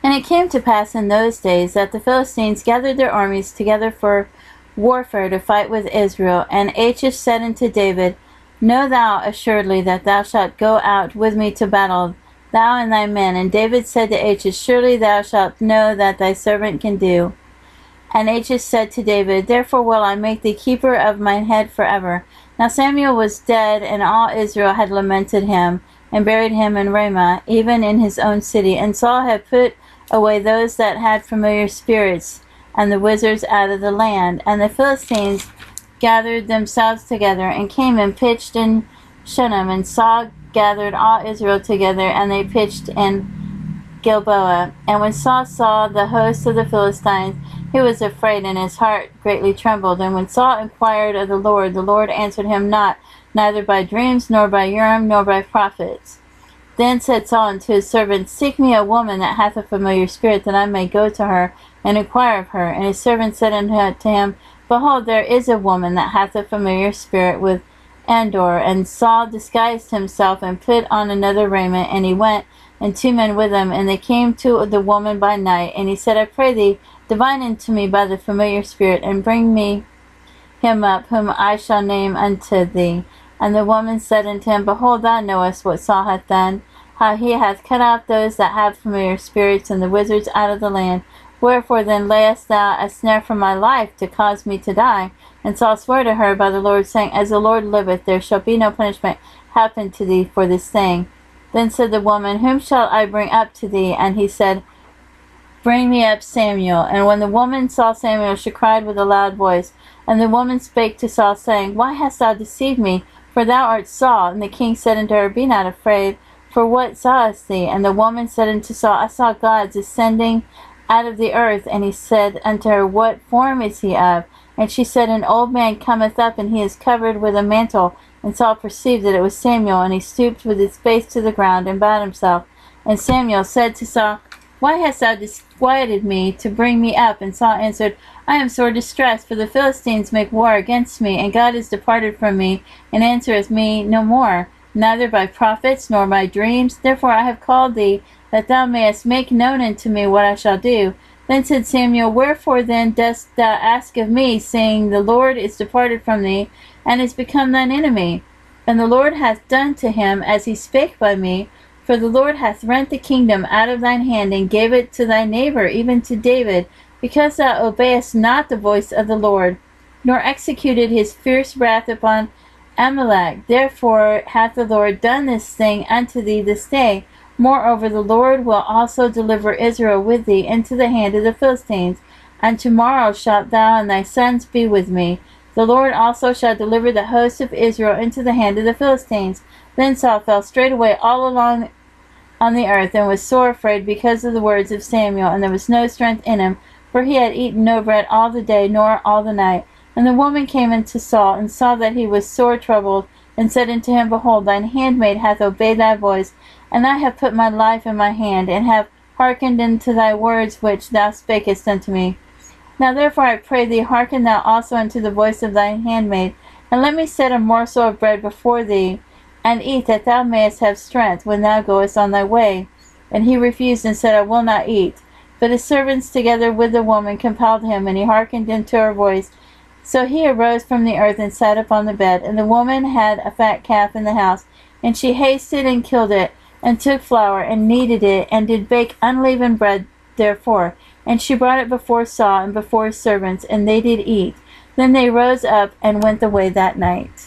And it came to pass in those days that the Philistines gathered their armies together for warfare to fight with Israel. And Achish said unto David, Know thou assuredly that thou shalt go out with me to battle, thou and thy men. And David said to Achish, Surely thou shalt know that thy servant can do. And Achish said to David, Therefore will I make thee keeper of mine head forever. Now Samuel was dead, and all Israel had lamented him, and buried him in Ramah, even in his own city. And Saul had put away those that had familiar spirits, and the wizards out of the land. And the Philistines gathered themselves together, and came and pitched in Shunem. And Saul gathered all Israel together, and they pitched in Gilboa. And when Saul saw the host of the Philistines, he was afraid, and his heart greatly trembled. And when Saul inquired of the Lord answered him not, neither by dreams, nor by Urim, nor by prophets. Then said Saul unto his servants, Seek me a woman that hath a familiar spirit, that I may go to her, and inquire of her. And his servant said unto him, Behold, there is a woman that hath a familiar spirit with Andor. And Saul disguised himself, and put on another raiment, and he went, and 2 men with him. And they came to the woman by night. And he said, I pray thee, divine unto me by the familiar spirit, and bring me him up, whom I shall name unto thee. And the woman said unto him, Behold, thou knowest what Saul hath done, how he hath cut out those that have familiar spirits, and the wizards out of the land. Wherefore then layest thou a snare for my life, to cause me to die? And Saul swore to her by the Lord, saying, As the Lord liveth, there shall be no punishment happen to thee for this thing. Then said the woman, Whom shall I bring up to thee? And he said, Bring me up Samuel. And when the woman saw Samuel, she cried with a loud voice. And the woman spake to Saul, saying, Why hast thou deceived me? For thou art Saul. And the king said unto her, Be not afraid, for what sawest thee? And the woman said unto Saul, I saw gods ascending out of the earth. And he said unto her, What form is he of? And she said, An old man cometh up, and he is covered with a mantle. And Saul perceived that it was Samuel, and he stooped with his face to the ground, and bowed himself. And Samuel said to Saul, Why hast thou disquieted me to bring me up? And Saul answered, I am sore distressed, for the Philistines make war against me, and God is departed from me, and answereth me no more, neither by prophets, nor by dreams. Therefore I have called thee, that thou mayest make known unto me what I shall do. Then said Samuel, Wherefore then dost thou ask of me, saying, The Lord is departed from thee, and is become thine enemy? And the Lord hath done to him as he spake by me. For the Lord hath rent the kingdom out of thine hand, and gave it to thy neighbor, even to David, because thou obeyest not the voice of the Lord, nor executed his fierce wrath upon Amalek. Therefore hath the Lord done this thing unto thee this day. Moreover, the Lord will also deliver Israel with thee into the hand of the Philistines. And tomorrow shalt thou and thy sons be with me. The Lord also shall deliver the host of Israel into the hand of the Philistines. Then Saul fell straightway all along on the earth, and was sore afraid because of the words of Samuel. And there was no strength in him, for he had eaten no bread all the day, nor all the night. And the woman came unto Saul, and saw that he was sore troubled, and said unto him, Behold, thine handmaid hath obeyed thy voice, and I have put my life in my hand, and have hearkened unto thy words which thou spakest unto me. Now therefore I pray thee, hearken thou also unto the voice of thine handmaid, and let me set a morsel of bread before thee, and eat, that thou mayest have strength when thou goest on thy way. And he refused, and said, I will not eat. But his servants together with the woman compelled him, and he hearkened unto her voice. So he arose from the earth, and sat upon the bed. And the woman had a fat calf in the house, and she hasted and killed it, and took flour, and kneaded it, and did bake unleavened bread therefore. And she brought it before Saul, and before his servants, and they did eat. Then they rose up, and went away that night.